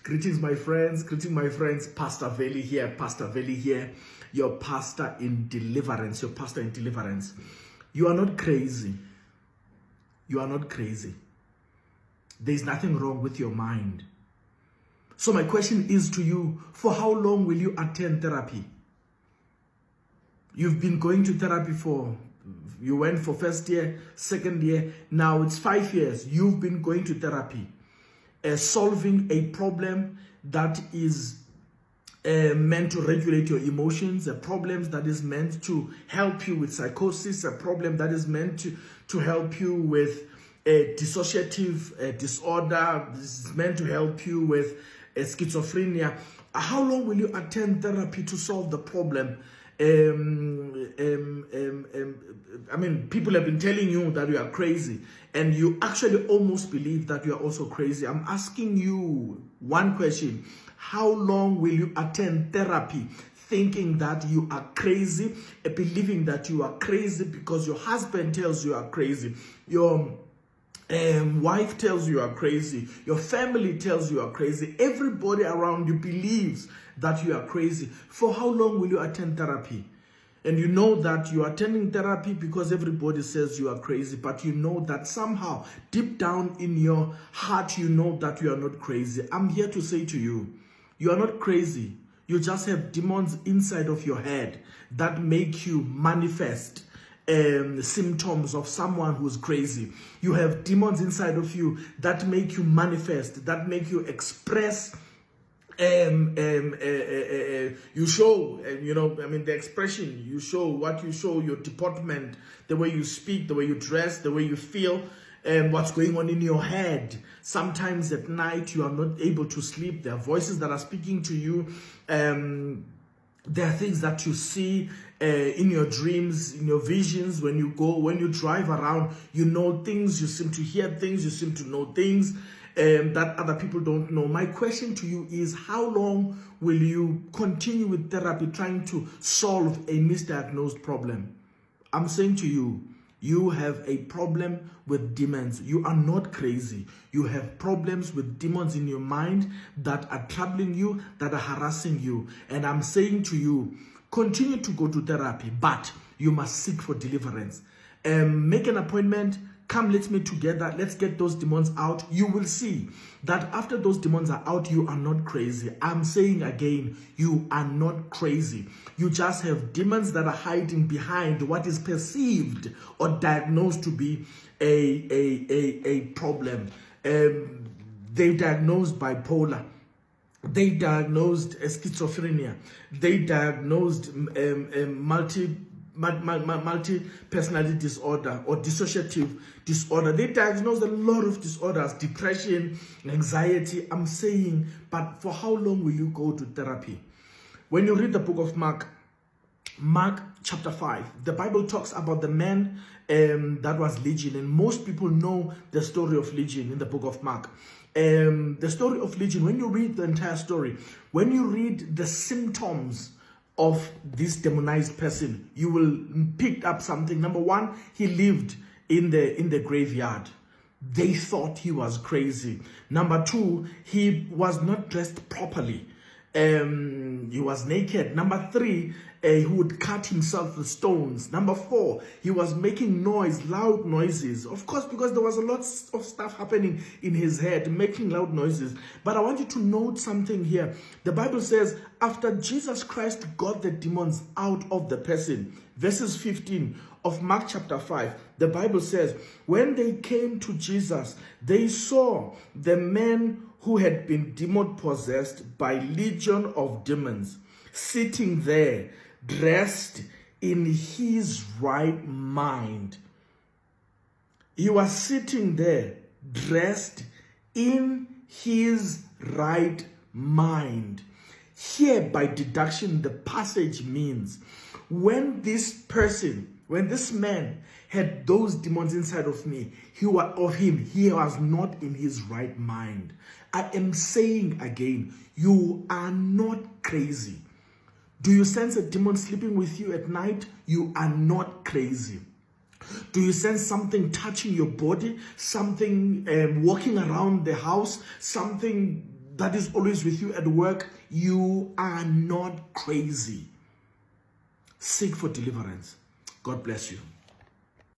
Greetings, my friends. Greetings, my friends. Pastor Veli here. Pastor Veli here. Your pastor in deliverance. Your pastor in deliverance. You are not crazy. You are not crazy. There is nothing wrong with your mind. So my question is to you, for how long will you attend therapy? You've been going to therapy you went for first year, second year, now it's 5 years. You've been going to therapy, solving a problem that is meant to regulate your emotions, a problem that is meant to help you with psychosis, a problem that is meant to help you with a dissociative disorder, this is meant to help you with schizophrenia. How long will you attend therapy to solve the problem? I mean, people have been telling you that you are crazy, and you actually almost believe that you are also crazy. I'm asking you one question. How long will you attend therapy thinking that you are crazy, believing that you are crazy because your husband tells you are crazy, your wife tells you are crazy, your family tells you are crazy, everybody around you believes that you are crazy? For how long will you attend therapy? And you know that you are attending therapy because everybody says you are crazy, but you know that somehow deep down in your heart you know that you are not crazy. I'm here to say to you, you are not crazy. You just have demons inside of your head that make you manifest symptoms of someone who's crazy. You have demons inside of you that make you manifest, that make you express, you show, the expression, you show what you show, your deportment, the way you speak, the way you dress, the way you feel, what's going on in your head. Sometimes at night you are not able to sleep. There are voices that are speaking to you. There are things that you see in your dreams, in your visions, when you drive around, you know things, you seem to hear things, you seem to know things that other people don't know. My question to you is, how long will you continue with therapy trying to solve a misdiagnosed problem? I'm saying to you, you have a problem with demons. You are not crazy. You have problems with demons in your mind that are troubling you, that are harassing you. And I'm saying to you, continue to go to therapy, but you must seek for deliverance. Make an appointment. Come, let's meet together. Let's get those demons out. You will see that after those demons are out, you are not crazy. I'm saying again, you are not crazy. You just have demons that are hiding behind what is perceived or diagnosed to be a problem. They diagnosed bipolar. They diagnosed schizophrenia. They diagnosed multi-personality disorder or dissociative disorder. They diagnosed a lot of disorders, depression, anxiety. I'm saying, but for how long will you go to therapy? When you read the book of Mark chapter 5, the Bible talks about the man that was Legion, and most people know the story of Legion in the book of Mark. The story of Legion, when you read the entire story, when you read the symptoms of this demonized person, you will pick up something. Number one, he lived in the graveyard. They thought he was crazy. Number two, he was not dressed properly. He was naked. Number three, he would cut himself with stones. Number four, he was making noise, loud noises. Of course, because there was a lot of stuff happening in his head, making loud noises. But I want you to note something here. The Bible says, after Jesus Christ got the demons out of the person, verses 15 of Mark chapter 5, the Bible says, when they came to Jesus, they saw the man who had been demon-possessed by legion of demons, sitting there, dressed in his right mind. He was sitting there, dressed in his right mind. Here, by deduction, the passage means when this man had those demons inside of me, he was not in his right mind. I am saying again, you are not crazy. Do you sense a demon sleeping with you at night? You are not crazy. Do you sense something touching your body? Something walking around the house? Something that is always with you at work, you are not crazy. Seek for deliverance. God bless you.